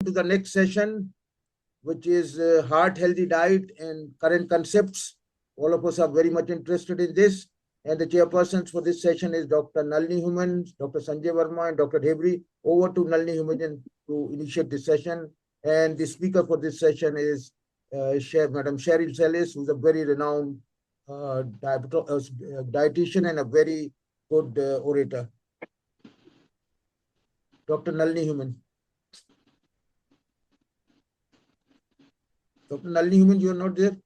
to the next session, which is heart healthy diet and current concepts. All of us are very much interested in this. And the chairpersons for this session is Dr. Nalini Human, Dr. Sanjay Verma, and Dr. Dhebri. Over to Nalini Human to initiate this session. And the speaker for this session is Madam Sheryl Salis, who's a very renowned dietitian and a very good orator. Dr. Nalini Human. Dr. Nalini Human, you are not there?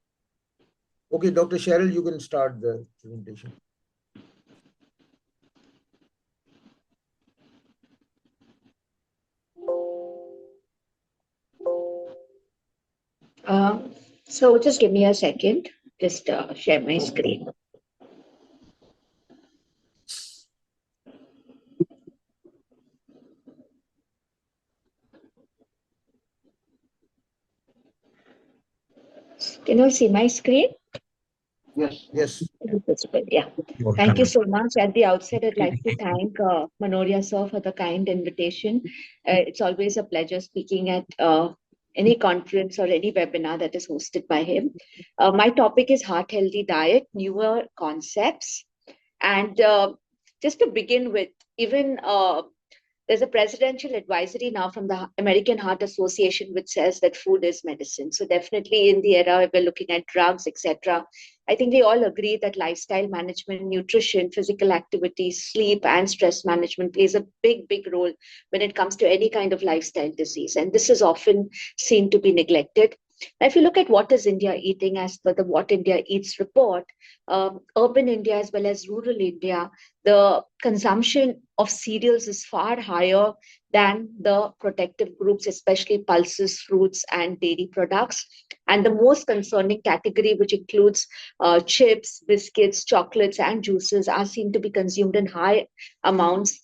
Okay, Dr. Sheryl, you can start the presentation. So just give me a second, just share my screen. Can you see my screen? Yes. Yes. Yeah. Thank you so much. At the outset, I'd like to thank Manoria sir for the kind invitation. It's always a pleasure speaking at any conference or any webinar that is hosted by him. My topic is heart healthy diet, newer concepts. And just to begin with, even there's a presidential advisory now from the American Heart Association, which says that food is medicine. So definitely in the era we're looking at drugs, etc. I think we all agree that lifestyle management, nutrition, physical activity, sleep, and stress management plays a big, big role when it comes to any kind of lifestyle disease. And this is often seen to be neglected. Now, if you look at what is India eating as per the What India Eats report, urban India as well as rural India, the consumption of cereals is far higher than the protective groups, especially pulses, fruits, and dairy products. And the most concerning category, which includes chips, biscuits, chocolates, and juices, are seen to be consumed in high amounts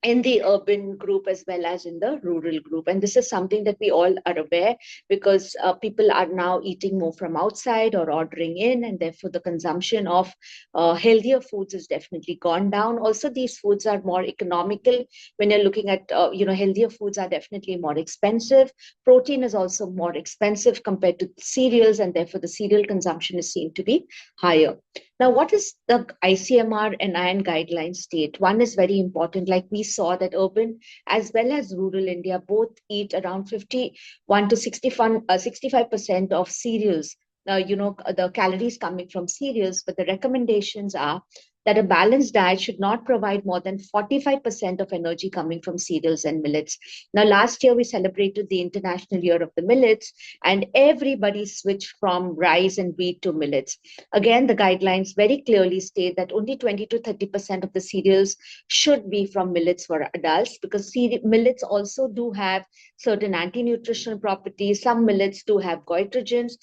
in the urban group as well as in the rural group. And this is something that we all are aware, because people are now eating more from outside or ordering in, and therefore the consumption of healthier foods has definitely gone down. Also, these foods are more economical. When you're looking at, healthier foods are definitely more expensive. Protein is also more expensive compared to cereals, and therefore the cereal consumption is seen to be higher. Now, what is the ICMR and IN guidelines state? One is very important. Like we saw that urban as well as rural India both eat around 51 to 65% of cereals. Now, the calories coming from cereals, but the recommendations are that a balanced diet should not provide more than 45% of energy coming from cereals and millets. Now, last year we celebrated the International Year of the Millets, and everybody switched from rice and wheat to millets. Again, the guidelines very clearly state that only 20 to 30% of the cereals should be from millets for adults, because millets also do have certain anti-nutritional properties. Some millets do have goitrogens,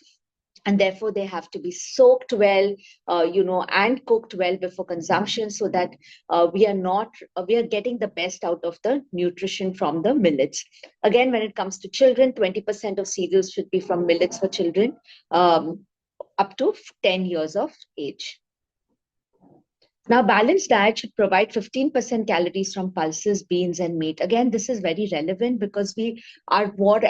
and therefore they have to be soaked well, and cooked well before consumption, so that we are getting the best out of the nutrition from the millets. Again, when it comes to children, 20% of cereals should be from millets for children up to 10 years of age. Now, balanced diet should provide 15% calories from pulses, beans, and meat. Again, this is very relevant because we are more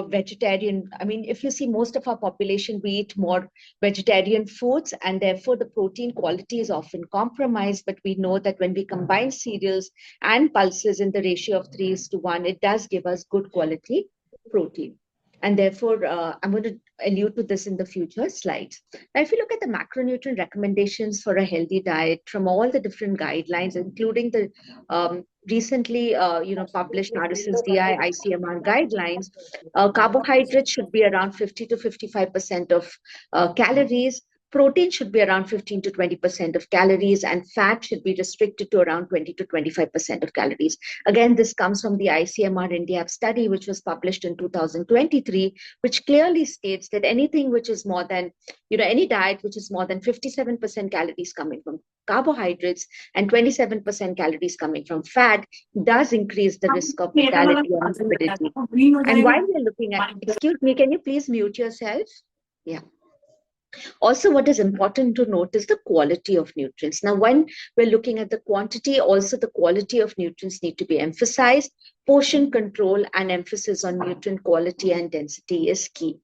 vegetarian. I mean, if you see, most of our population, we eat more vegetarian foods, and therefore the protein quality is often compromised. But we know that when we combine cereals and pulses in the ratio of 3:1, it does give us good quality protein. And therefore, I'm going to allude to this in the future slides. Now, if you look at the macronutrient recommendations for a healthy diet from all the different guidelines, including the recently published RSSDI ICMR guidelines, carbohydrates should be around 50 to 55% of calories. Protein should be around 15 to 20% of calories, and fat should be restricted to around 20 to 25% of calories. Again, this comes from the ICMR India study, which was published in 2023, which clearly states that anything which is more than, any diet which is more than 57% calories coming from carbohydrates and 27% calories coming from fat does increase the risk of mortality or morbidity. And while we're looking at, excuse me, can you please mute yourself? Yeah. Also, what is important to note is the quality of nutrients. Now, when we're looking at the quantity, also the quality of nutrients need to be emphasized. Portion control and emphasis on nutrient quality and density is key.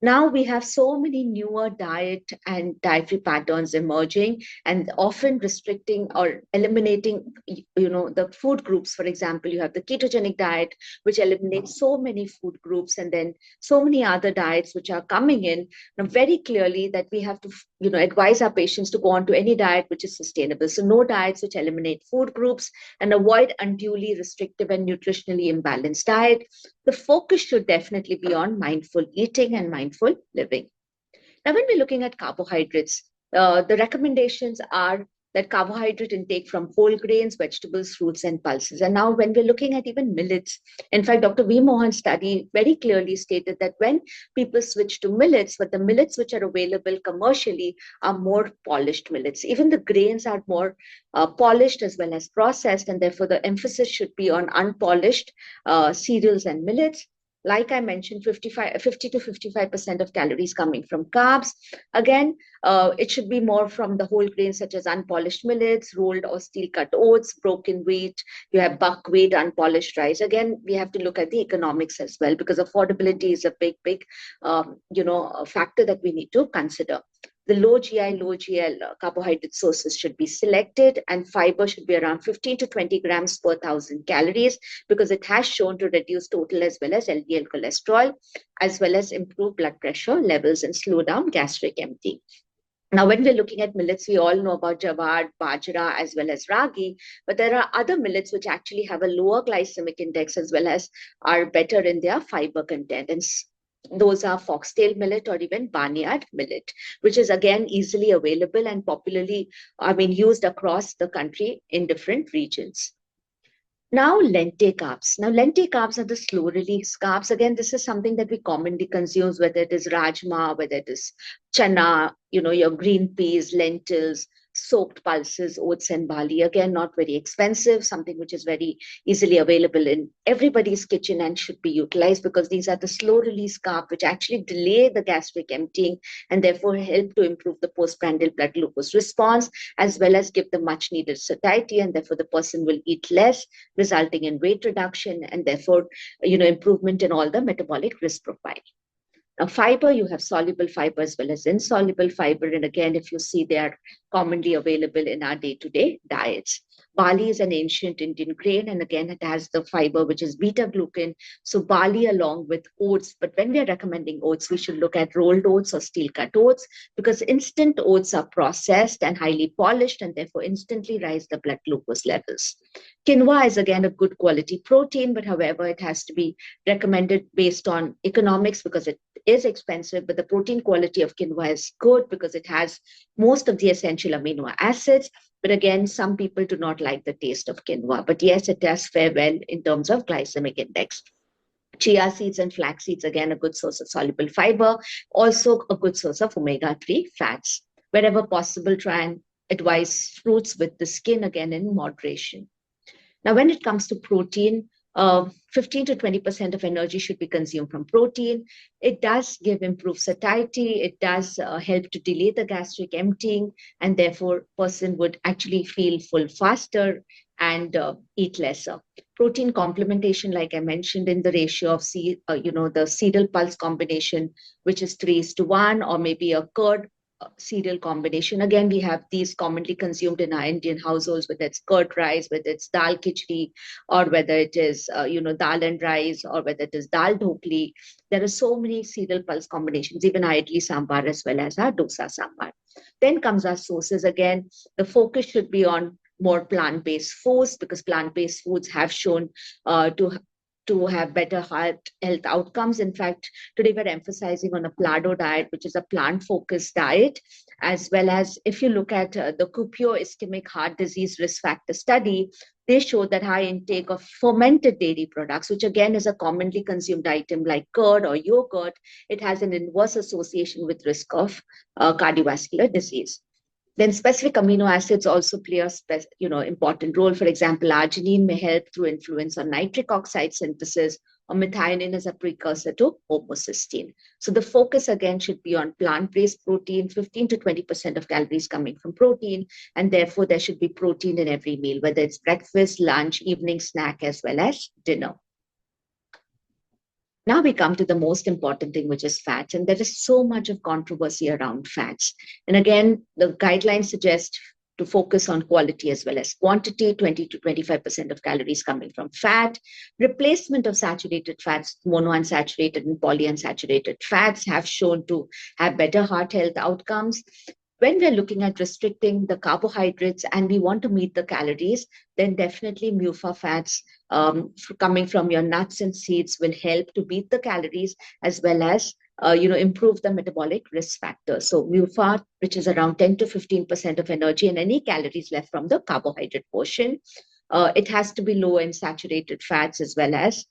Now we have so many newer diet and dietary patterns emerging, and often restricting or eliminating, the food groups. For example, you have the ketogenic diet, which eliminates so many food groups, and then so many other diets which are coming in. Now, very clearly that we have to, advise our patients to go on to any diet which is sustainable. So no diets which eliminate food groups, and avoid unduly restrictive and nutritionally imbalanced diet. The focus should definitely be on mindful eating and mindful living. Now, when we're looking at carbohydrates, the recommendations are that carbohydrate intake from whole grains, vegetables, fruits, and pulses. And now, when we're looking at even millets, in fact, Dr. V. Mohan's study very clearly stated that when people switch to millets, but the millets which are available commercially are more polished millets. Even the grains are more polished as well as processed, and therefore the emphasis should be on unpolished cereals and millets. Like I mentioned, 50 to 55% of calories coming from carbs. Again, it should be more from the whole grains such as unpolished millets, rolled or steel cut oats, broken wheat. You have buckwheat, unpolished rice. Again, we have to look at the economics as well, because affordability is a big factor that we need to consider. The low GI, low GL carbohydrate sources should be selected, and fiber should be around 15 to 20 grams per 1,000 calories, because it has shown to reduce total as well as LDL cholesterol, as well as improve blood pressure levels and slow down gastric emptying. Now, when we're looking at millets, we all know about jawar, bajra, as well as ragi, but there are other millets which actually have a lower glycemic index as well as are better in their fiber content. And those are foxtail millet or even barnyard millet, which is again easily available and popularly, used across the country in different regions. Now, lentil carbs. Now, lentil carbs are the slow release carbs. Again, this is something that we commonly consume, whether it is rajma, whether it is chana, your green peas, lentils, soaked pulses, oats and barley. Again, not very expensive, something which is very easily available in everybody's kitchen and should be utilized, because these are the slow release carb which actually delay the gastric emptying and therefore help to improve the postprandial blood glucose response, as well as give the much needed satiety, and therefore the person will eat less, resulting in weight reduction and therefore improvement in all the metabolic risk profile. Now, fiber, you have soluble fiber as well as insoluble fiber. And again, if you see, they are commonly available in our day-to-day diets. Barley is an ancient Indian grain, and again, it has the fiber, which is beta glucan. So barley along with oats, but when we are recommending oats, we should look at rolled oats or steel cut oats, because instant oats are processed and highly polished and therefore instantly rise the blood glucose levels. Quinoa is again a good quality protein, but however, it has to be recommended based on economics, because it is expensive, but the protein quality of quinoa is good because it has most of the essential amino acids. But again, some people do not like the taste of quinoa, but yes, it does fare well in terms of glycemic index. Chia seeds and flax seeds, again, a good source of soluble fiber, also a good source of omega-3 fats. Wherever possible, try and advise fruits with the skin, again, in moderation. Now, when it comes to protein, 15 to 20% of energy should be consumed from protein. It does give improved satiety. It does help to delay the gastric emptying, and therefore person would actually feel full faster and eat lesser. Protein complementation, like I mentioned, in the ratio of the cereal pulse combination, which is 3:1, or maybe a curd cereal combination. Again, we have these commonly consumed in our Indian households, whether it's curd rice, whether it's dal khichdi, or whether it is dal and rice, or whether it is dal dhokli. There are so many cereal pulse combinations, even our idli sambar as well as our dosa sambar. Then comes our sources. Again, the focus should be on more plant-based foods, because plant-based foods have shown to have better heart health outcomes. In fact, today we're emphasizing on a Plado diet, which is a plant-focused diet, as well as if you look at the Cupio ischemic heart disease risk factor study, they show that high intake of fermented dairy products, which again is a commonly consumed item like curd or yogurt, it has an inverse association with risk of cardiovascular disease. Then specific amino acids also play a important role. For example, arginine may help through influence on nitric oxide synthesis, methionine is a precursor to homocysteine. So the focus again should be on plant-based protein, 15 to 20% of calories coming from protein, and therefore there should be protein in every meal, whether it's breakfast, lunch, evening snack, as well as dinner. Now we come to the most important thing, which is fats. And there is so much of controversy around fats. And again, the guidelines suggest to focus on quality as well as quantity, 20 to 25% of calories coming from fat. Replacement of saturated fats, monounsaturated and polyunsaturated fats have shown to have better heart health outcomes. When we're looking at restricting the carbohydrates and we want to meet the calories, then definitely MUFA fats coming from your nuts and seeds will help to beat the calories as well as improve the metabolic risk factor. So MUFA, which is around 10 to 15% of energy and any calories left from the carbohydrate portion. It has to be low in saturated fats as well as,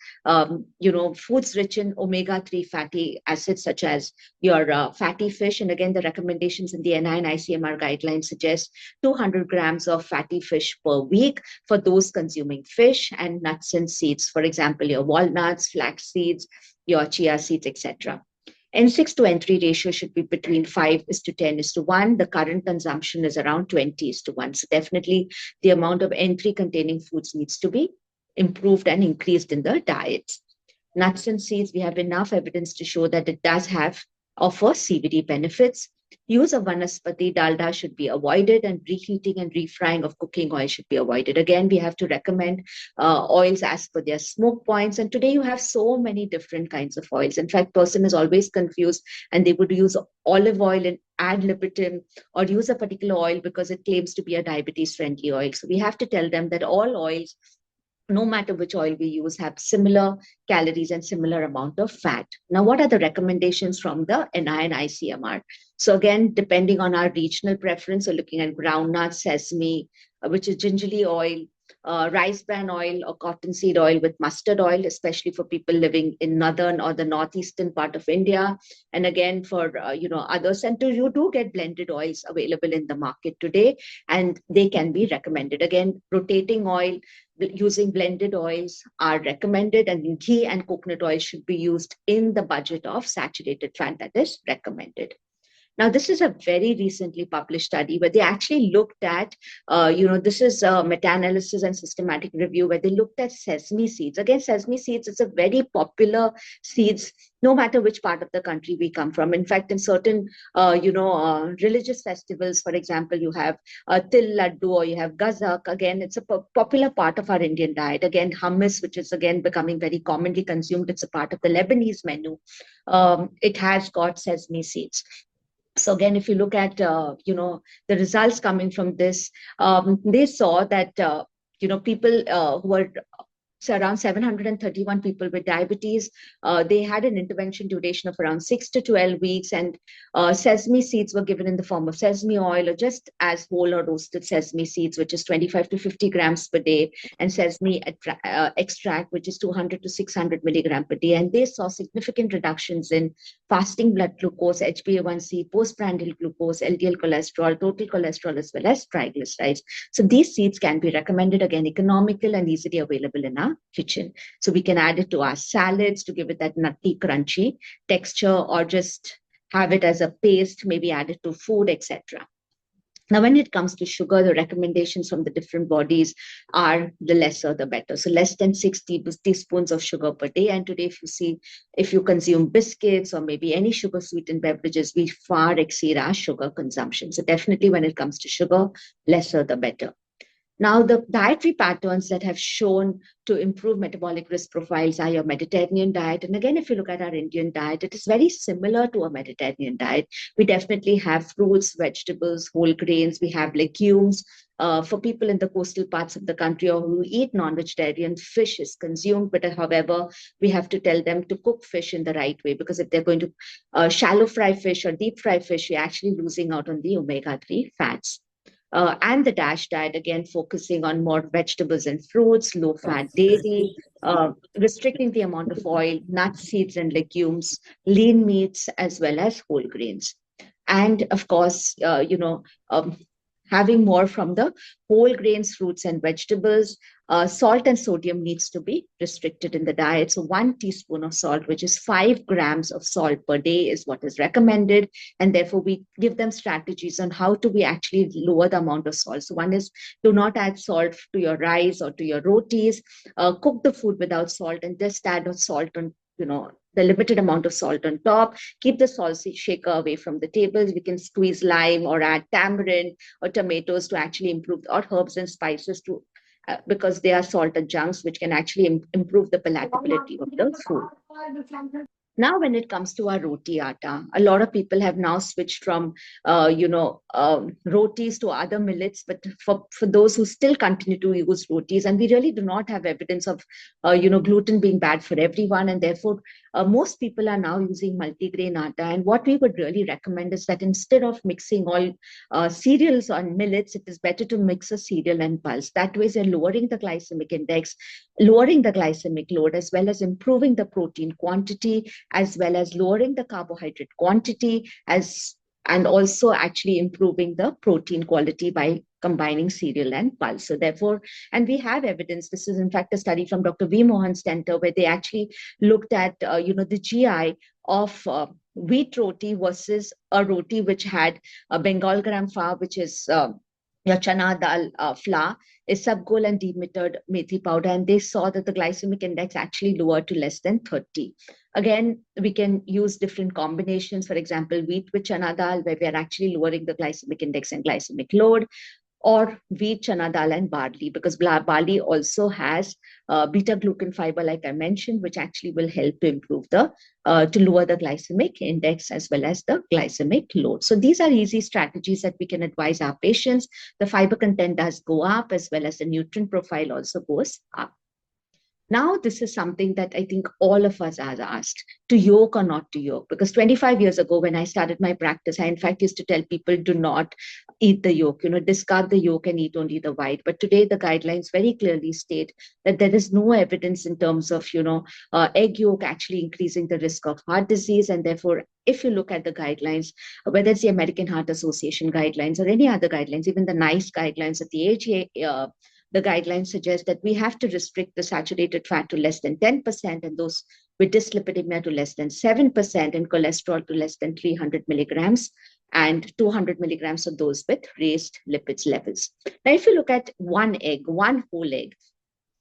foods rich in omega-3 fatty acids, such as your fatty fish. And again, the recommendations in the NI and ICMR guidelines suggest 200 grams of fatty fish per week for those consuming fish, and nuts and seeds, for example, your walnuts, flax seeds, your chia seeds, etc. N6 to N3 ratio should be between 5:10:1. The current consumption is around 20:1. So definitely the amount of N3 containing foods needs to be improved and increased in the diet. Nuts and seeds, we have enough evidence to show that it does offer CVD benefits. Use of vanaspati dalda should be avoided, and reheating and refrying of cooking oil should be avoided. Again, we have to recommend oils as per their smoke points. And today you have so many different kinds of oils. In fact, person is always confused and they would use olive oil and ad libitum, or use a particular oil because it claims to be a diabetes friendly oil. So we have to tell them that all oils, no matter which oil we use, have similar calories and similar amount of fat. Now, what are the recommendations from the NI and ICMR? So again, depending on our regional preference, so looking at groundnut, sesame, which is gingerly oil, rice bran oil or cottonseed oil with mustard oil, especially for people living in northern or the northeastern part of India. And again, for others, and you do get blended oils available in the market today, and they can be recommended. Again, rotating oil, using blended oils are recommended, and ghee and coconut oil should be used in the budget of saturated fat that is recommended. Now, this is a very recently published study where they actually looked at, this is a meta-analysis and systematic review where they looked at sesame seeds. Again, sesame seeds is a very popular seeds, no matter which part of the country we come from. In fact, in certain, religious festivals, for example, you have til laddu or you have gazak. Again, it's a popular part of our Indian diet. Again, hummus, which is again becoming very commonly consumed. It's a part of the Lebanese menu. It has got sesame seeds. So again, if you look at, the results coming from this, they saw that, people who were, so around 731 people with diabetes, they had an intervention duration of around 6 to 12 weeks, and sesame seeds were given in the form of sesame oil or just as whole or roasted sesame seeds, which is 25 to 50 grams per day, and sesame extract, which is 200 to 600 milligram per day. And they saw significant reductions in fasting blood glucose, HbA1c, postprandial glucose, LDL cholesterol, total cholesterol, as well as triglycerides. So these seeds can be recommended, again, economical and easily available in our kitchen. So we can add it to our salads to give it that nutty, crunchy texture, or just have it as a paste, maybe add it to food, etc. Now, when it comes to sugar, the recommendations from the different bodies are the lesser, the better. So less than 60 teaspoons of sugar per day. And today, if you consume biscuits or maybe any sugar sweetened beverages, we far exceed our sugar consumption. So definitely when it comes to sugar, lesser, the better. Now, the dietary patterns that have shown to improve metabolic risk profiles are your Mediterranean diet. And again, if you look at our Indian diet, it is very similar to a Mediterranean diet. We definitely have fruits, vegetables, whole grains. We have legumes. For people in the coastal parts of the country or who eat non-vegetarian, fish is consumed. But however, we have to tell them to cook fish in the right way, because if they're going to shallow fry fish or deep fry fish, we're actually losing out on the omega-3 fats. And the DASH diet, again, focusing on more vegetables and fruits, low-fat dairy, restricting the amount of oil, nuts, seeds, and legumes, lean meats, as well as whole grains. And of course, having more from the whole grains, fruits, and vegetables, salt and sodium needs to be restricted in the diet. So 1 teaspoon of salt, which is 5 grams of salt per day, is what is recommended. And therefore, we give them strategies on how to be actually lower the amount of salt. So one is, do not add salt to your rice or to your rotis. Cook the food without salt and just add salt on, the limited amount of salt on top. Keep the salt shaker away from the tables. We can squeeze lime or add tamarind or tomatoes to actually improve, or herbs and spices to because they are salt adjuncts, which can actually improve the palatability of the food. Now, when it comes to our roti atta, a lot of people have now switched from, rotis to other millets. But for those who still continue to use rotis, and we really do not have evidence of, gluten being bad for everyone, and therefore most people are now using multigrain atta. And what we would really recommend is that instead of mixing all cereals or millets, it is better to mix a cereal and pulse. That way, they're lowering the glycemic index, lowering the glycemic load, as well as improving the protein quantity, as well as lowering the carbohydrate quantity, and also actually improving the protein quality by combining cereal and pulse. So therefore, and we have evidence, this is in fact a study from Dr. V. Mohan's center, where they actually looked at, the GI of wheat roti versus a roti which had a Bengal gram flour, which is your chana dal flour, isabgol and demetered methi powder, and they saw that the glycemic index actually lowered to less than 30. Again, we can use different combinations, for example, wheat with chana dal, where we are actually lowering the glycemic index and glycemic load, or wheat, chana dal, and barley, because barley also has beta glucan fiber, like I mentioned, which actually will help to improve to lower the glycemic index as well as the glycemic load. So these are easy strategies that we can advise our patients. The fiber content does go up, as well as the nutrient profile also goes up. Now, this is something that I think all of us are asked, to yolk or not to yolk. Because 25 years ago, when I started my practice, I in fact used to tell people, do not eat the yolk, discard the yolk and eat only the white. But today, the guidelines very clearly state that there is no evidence in terms of, egg yolk actually increasing the risk of heart disease. And therefore, if you look at the guidelines, whether it's the American Heart Association guidelines or any other guidelines, even the NICE guidelines at the AGA, the guidelines suggest that we have to restrict the saturated fat to less than 10%, and those with dyslipidemia to less than 7%, and cholesterol to less than 300 milligrams, and 200 milligrams of those with raised lipids levels. Now, if you look at one whole egg,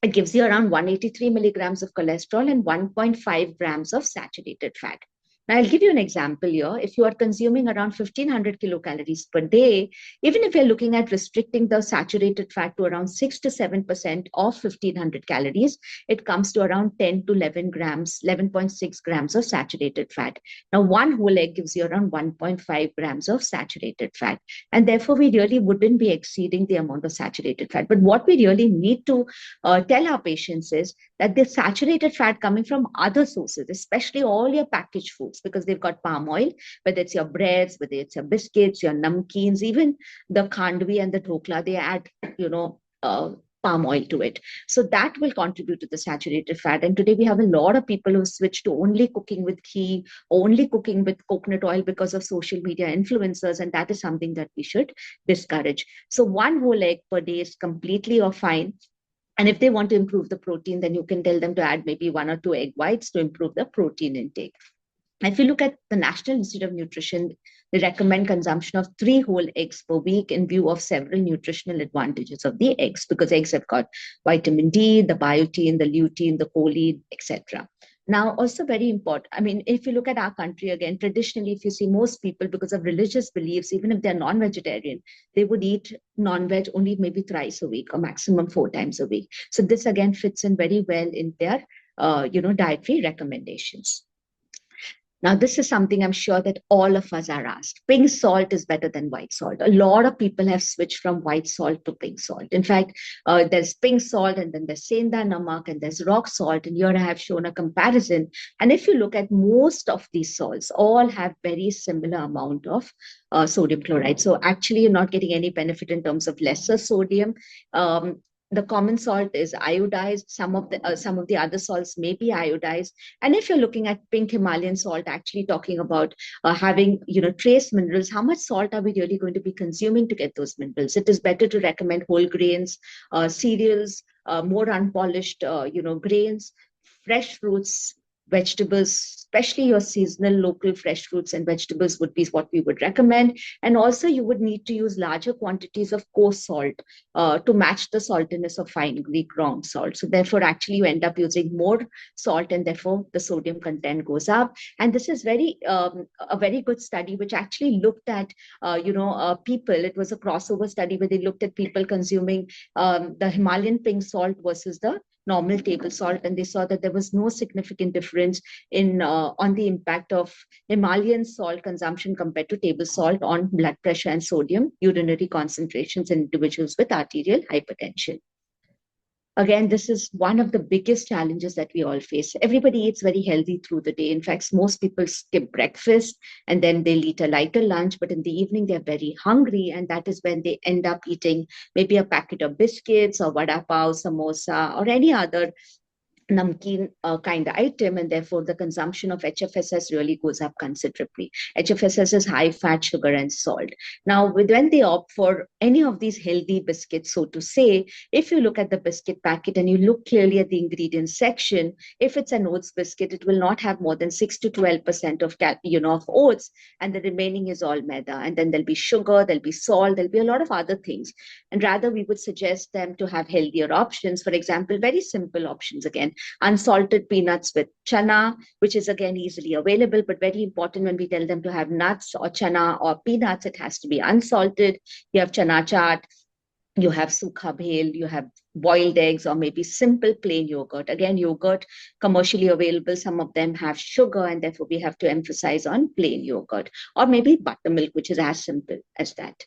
it gives you around 183 milligrams of cholesterol and 1.5 grams of saturated fat. Now, I'll give you an example here. If you are consuming around 1,500 kilocalories per day, even if you're looking at restricting the saturated fat to around 6 to 7% of 1,500 calories, it comes to around 10 to 11 grams, 11.6 grams of saturated fat. Now, one whole egg gives you around 1.5 grams of saturated fat. And therefore, we really wouldn't be exceeding the amount of saturated fat. But what we really need to tell our patients is that the saturated fat coming from other sources, especially all your packaged foods, because they've got palm oil, whether it's your breads, whether it's your biscuits, your namkeens, even the khandvi and the dhokla, they add, palm oil to it. So that will contribute to the saturated fat. And today we have a lot of people who switch to only cooking with ghee, only cooking with coconut oil because of social media influencers. And that is something that we should discourage. So one whole egg per day is completely or fine. And if they want to improve the protein, then you can tell them to add maybe 1 or 2 egg whites to improve the protein intake. If you look at the National Institute of Nutrition, they recommend consumption of 3 whole eggs per week in view of several nutritional advantages of the eggs, because eggs have got vitamin D, the biotin, the lutein, the choline, etc. Now, also very important, I mean, if you look at our country again, traditionally, if you see most people, because of religious beliefs, even if they're non-vegetarian, they would eat non-veg only maybe thrice a week or maximum 4 times a week. So this again fits in very well in their, dietary recommendations. Now, this is something I'm sure that all of us are asked. Pink salt is better than white salt. A lot of people have switched from white salt to pink salt. In fact, there's pink salt, and then there's senda namak, and there's rock salt. And here I have shown a comparison. And if you look at most of these salts, all have very similar amount of sodium chloride. So actually, you're not getting any benefit in terms of lesser sodium. The common salt is iodized. Some of the other salts may be iodized. And if you're looking at pink Himalayan salt, actually talking about having trace minerals, how much salt are we really going to be consuming to get those minerals? It is better to recommend whole grains, cereals, more unpolished, grains, fresh fruits, vegetables, especially your seasonal local fresh fruits and vegetables would be what we would recommend. And also you would need to use larger quantities of coarse salt to match the saltiness of fine ground salt. So therefore, actually you end up using more salt and therefore the sodium content goes up. And this is a very good study which actually looked at, people. It was a crossover study where they looked at people consuming the Himalayan pink salt versus the normal table salt, and they saw that there was no significant difference in on the impact of Himalayan salt consumption compared to table salt on blood pressure and sodium urinary concentrations in individuals with arterial hypertension. Again, this is one of the biggest challenges that we all face. Everybody eats very healthy through the day. In fact, most people skip breakfast and then they'll eat a lighter lunch, but in the evening, they're very hungry. And that is when they end up eating maybe a packet of biscuits or vada pav, samosa, or any other namkeen kind of item, and therefore the consumption of HFSS really goes up considerably. HFSS is high fat, sugar, and salt. Now, when they opt for any of these healthy biscuits, so to say, if you look at the biscuit packet and you look clearly at the ingredients section, if it's an oats biscuit, it will not have more than 6 to 12% of oats, and the remaining is all maida. And then there'll be sugar, there'll be salt, there'll be a lot of other things. And rather, we would suggest them to have healthier options. For example, very simple options again. Unsalted peanuts with chana, which is again easily available, but very important when we tell them to have nuts or chana or peanuts, it has to be unsalted. You have chana chaat, you have sukha bhel, you have boiled eggs, or maybe simple plain yogurt. Again, yogurt commercially available, some of them have sugar, and therefore we have to emphasize on plain yogurt, or maybe buttermilk, which is as simple as that.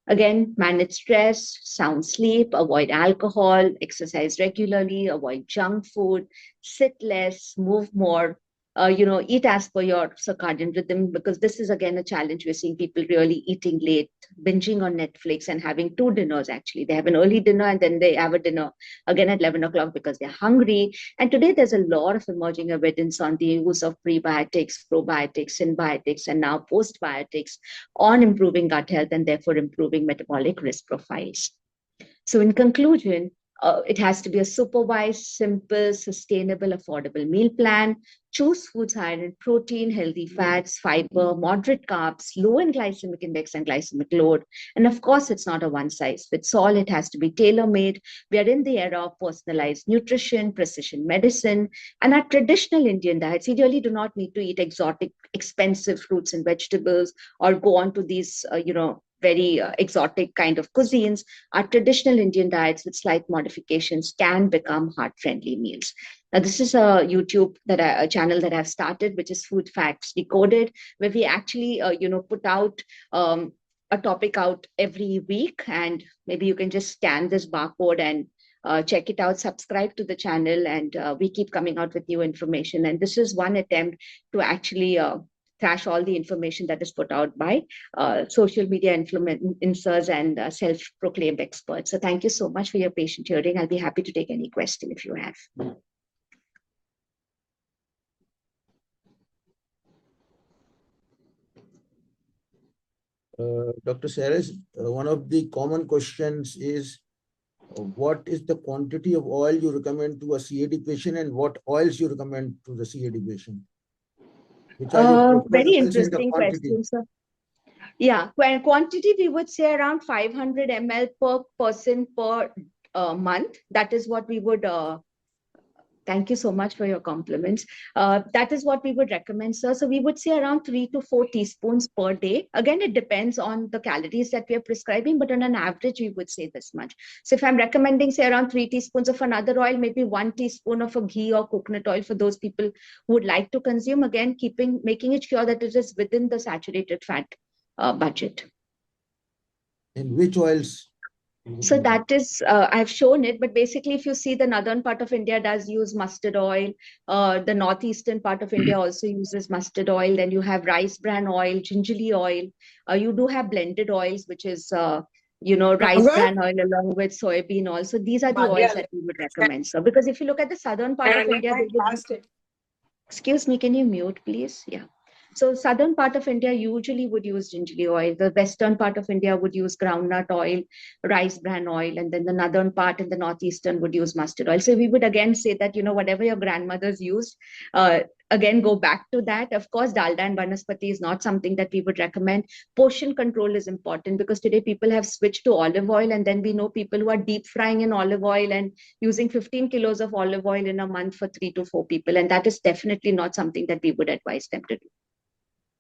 Again, manage stress, sound sleep, avoid alcohol, exercise regularly, avoid junk food, sit less, move more, eat as per your circadian rhythm, because this is again a challenge. We're seeing people really eating late, binging on Netflix and having two dinners actually. They have an early dinner and then they have a dinner again at 11 o'clock because they're hungry. And today there's a lot of emerging evidence on the use of prebiotics, probiotics, symbiotics, and now postbiotics on improving gut health and therefore improving metabolic risk profiles. So in conclusion, it has to be a supervised, simple, sustainable, affordable meal plan. Choose foods high in protein, healthy fats, fiber, moderate carbs, low in glycemic index and glycemic load. And of course, it's not a one size fits all. It has to be tailor-made. We are in the era of personalized nutrition, precision medicine, and our traditional Indian diets. We really do not need to eat exotic, expensive fruits and vegetables or go on to these, very exotic kind of cuisines. Our traditional Indian diets with slight modifications can become heart-friendly meals. Now, this is a a channel that I've started, which is Food Facts Decoded, where we actually, put out a topic out every week, and maybe you can just scan this barcode and check it out, subscribe to the channel, and we keep coming out with new information. And this is one attempt to actually trash all the information that is put out by social media influencers and self-proclaimed experts. So thank you so much for your patient hearing. I'll be happy to take any question if you have. Dr. Salis, one of the common questions is, what is the quantity of oil you recommend to a CAD patient and what oils you recommend to the CAD patient? Which are your Very oils and the interesting quantity? question, sir. Yeah, quantity we would say around 500 ml per person per month. That is what we would thank you so much for your compliments. That is what we would recommend, sir. So we would say around 3 to 4 teaspoons per day. Again, it depends on the calories that we are prescribing, but on an average, we would say this much. So if I'm recommending, say, around 3 teaspoons of another oil, maybe 1 teaspoon of a ghee or coconut oil for those people who would like to consume, again, making it sure that it is within the saturated fat budget. And which oils? So that is, I've shown it, but basically if you see the northern part of India does use mustard oil, the northeastern part of India also uses mustard oil, then you have rice bran oil, gingerly oil, you do have blended oils, which is, rice bran oil along with soybean oil. So these are the oils that we would recommend. So because if you look at the southern part of India, excuse me, can you mute please? Yeah. So southern part of India usually would use gingerly oil. The western part of India would use groundnut oil, rice bran oil, and then the northern part and the northeastern would use mustard oil. So we would again say that, whatever your grandmothers used, again, go back to that. Of course, dalda and vanaspati is not something that we would recommend. Portion control is important because today people have switched to olive oil, and then we know people who are deep frying in olive oil and using 15 kilos of olive oil in a month for 3 to 4 people. And that is definitely not something that we would advise them to do.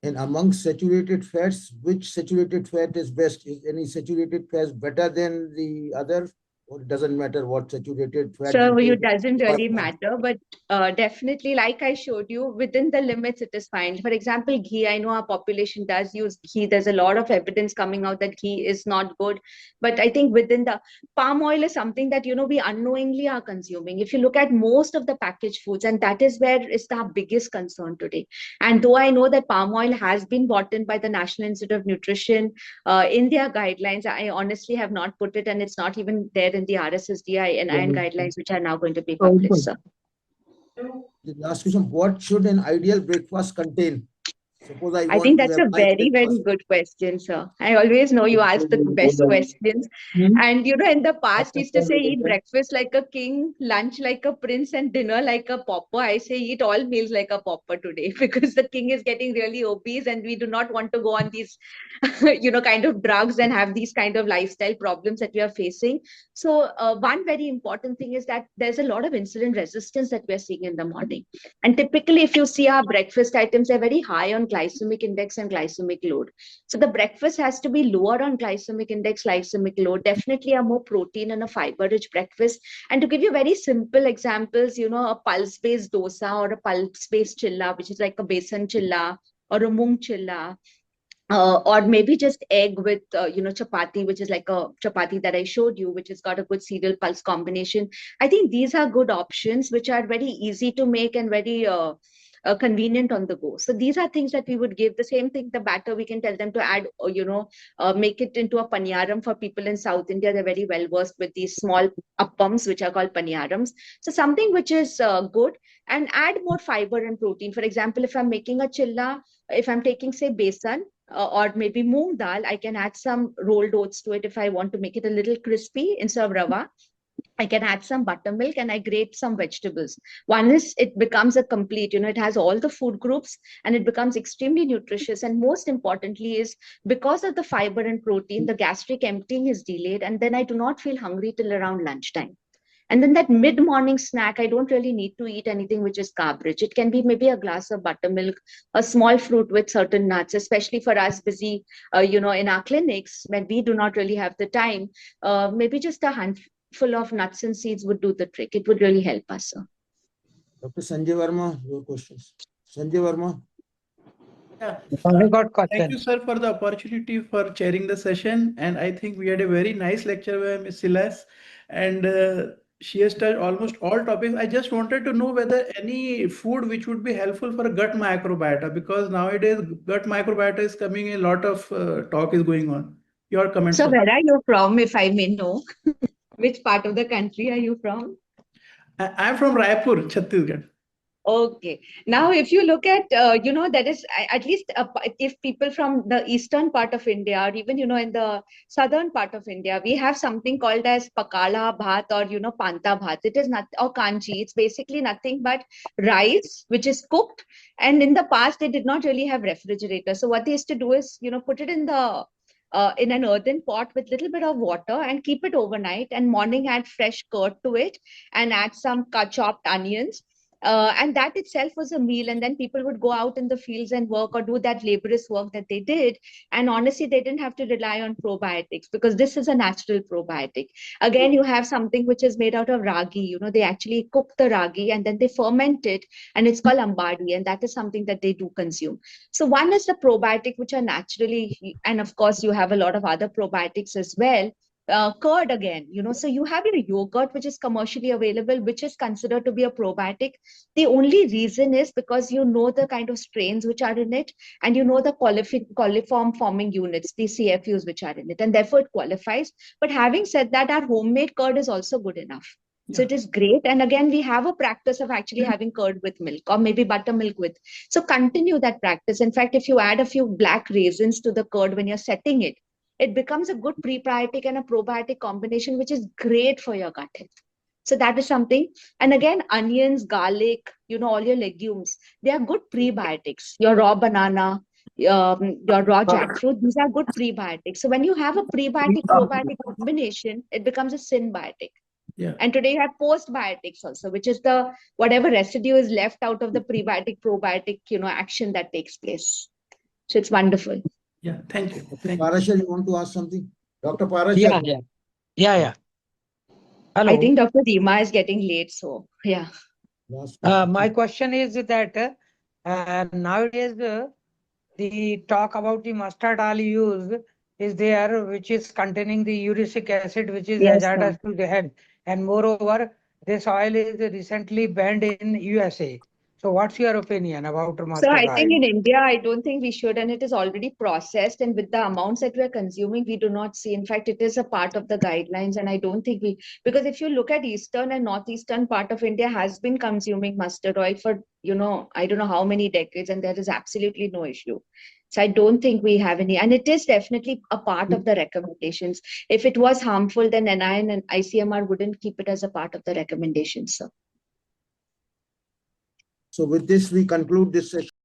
And among saturated fats, which saturated fat is best? Is any saturated fat better than the other? Or it doesn't matter what saturated fat So you it take? doesn't really matter, but definitely, like I showed you, within the limits, it is fine. For example, ghee, I know our population does use ghee. There's a lot of evidence coming out that ghee is not good. But I think within the palm oil is something that, we unknowingly are consuming. If you look at most of the packaged foods, and that is where is the biggest concern today. And though I know that palm oil has been bought in by the National Institute of Nutrition in their guidelines, I honestly have not put it, and it's not even there in the RSSDI and iron guidelines, which are now going to be published. So. The last question, what should an ideal breakfast contain? Suppose I I want think to that's have a light very, very breakfast. good question, sir. I always know you ask the best questions. And, in the past, used to say, eat breakfast like a king, lunch like a prince, and dinner like a pauper. I say, eat all meals like a pauper today because the king is getting really obese and we do not want to go on these, kind of drugs and have these kind of lifestyle problems that we are facing. So, one very important thing is that there's a lot of insulin resistance that we're seeing in the morning. And typically, if you see our breakfast items, they're very high on glycemic index and glycemic load. So the breakfast has to be lower on glycemic index, glycemic load, definitely a more protein and a fiber-rich breakfast. And to give you very simple examples, a pulse-based dosa or a pulse-based chilla, which is like a besan chilla or a mung chilla, or maybe just egg with chapati, which is like a chapati that I showed you, which has got a good cereal pulse combination. I think these are good options which are very easy to make and very convenient on the go. So these are things that we would give. The same thing, the batter, we can tell them to add, make it into a paniyaram. For people in South India, they're very well versed with these small appams, which are called paniyarams. So something which is good, and add more fiber and protein. For example, if I'm making a chilla, if I'm taking, say, besan, or maybe moong dal, I can add some rolled oats to it if I want to make it a little crispy instead of rava. I can add some buttermilk and I grate some vegetables. One is it becomes a complete, it has all the food groups and it becomes extremely nutritious. And most importantly is because of the fiber and protein, the gastric emptying is delayed. And then I do not feel hungry till around lunchtime. And then that mid-morning snack, I don't really need to eat anything which is carb rich. It can be maybe a glass of buttermilk, a small fruit with certain nuts, especially for us busy, in our clinics when we do not really have the time. Maybe just a handful of nuts and seeds would do the trick. It would really help us, sir. Dr. Sanjay Verma, your questions. Sanjay Verma. Yeah. Only got Thank question. you, sir, for the opportunity for chairing the session. And I think we had a very nice lecture by Ms. Silas. And she has touched almost all topics. I just wanted to know whether any food which would be helpful for a gut microbiota, because nowadays gut microbiota is coming, a lot of talk is going on. Your comments So on where are you from, if I may know? Which part of the country are you from? I'm from Raipur, Chhattisgarh. Okay. Now, if you look at, that is at least if people from the eastern part of India, or even, in the southern part of India, we have something called as pakala bhat or, panta bhat. It is not, or kanji. It's basically nothing but rice, which is cooked. And in the past, they did not really have refrigerators. So what they used to do is, put it in an earthen pot with little bit of water and keep it overnight, and morning add fresh curd to it and add some chopped onions, and that itself was a meal. And then people would go out in the fields and work or do that laborious work that they did. And honestly, they didn't have to rely on probiotics because this is a natural probiotic. Again, you have something which is made out of ragi. They actually cook the ragi and then they ferment it, and it's called ambadi. And that is something that they do consume. So one is the probiotic, which are naturally, and of course, you have a lot of other probiotics as well. Curd again, so you have your yogurt, which is commercially available, which is considered to be a probiotic. The only reason is because the kind of strains which are in it, and the coliform forming units, the CFUs which are in it, and therefore it qualifies. But having said that, our homemade curd is also good enough. So it is great. And again, we have a practice of actually having curd with milk or maybe buttermilk with. So continue that practice. In fact, if you add a few black raisins to the curd when you're setting it, it becomes a good prebiotic and a probiotic combination, which is great for your gut health. So that is something. And again, onions, garlic, all your legumes, they are good prebiotics. Your raw banana, your raw jackfruit, these are good prebiotics. So when you have a prebiotic probiotic combination, it becomes a symbiotic. Yeah. And today you have postbiotics also, which is the whatever residue is left out of the prebiotic probiotic action that takes place. So it's wonderful. Yeah, thank you. Dr. Thank you. Parashar, you want to ask something? Dr. Parashar? Yeah. Hello. I think Dr. Dima is getting late, so yeah. My question is that nowadays the talk about the mustard oil use is there, which is containing the uric acid, which is Yes, hazardous to the health. And moreover, this oil is recently banned in USA. So what's your opinion about So mustard I oil? think in India, I don't think we should, and it is already processed. And with the amounts that we're consuming, we do not see. In fact, it is a part of the guidelines, and I don't think because if you look at eastern and northeastern part of India has been consuming mustard oil for, I don't know how many decades, and there is absolutely no issue. So I don't think we have any, and it is definitely a part of the recommendations. If it was harmful, then NIN and ICMR wouldn't keep it as a part of the recommendations. So with this, we conclude this session.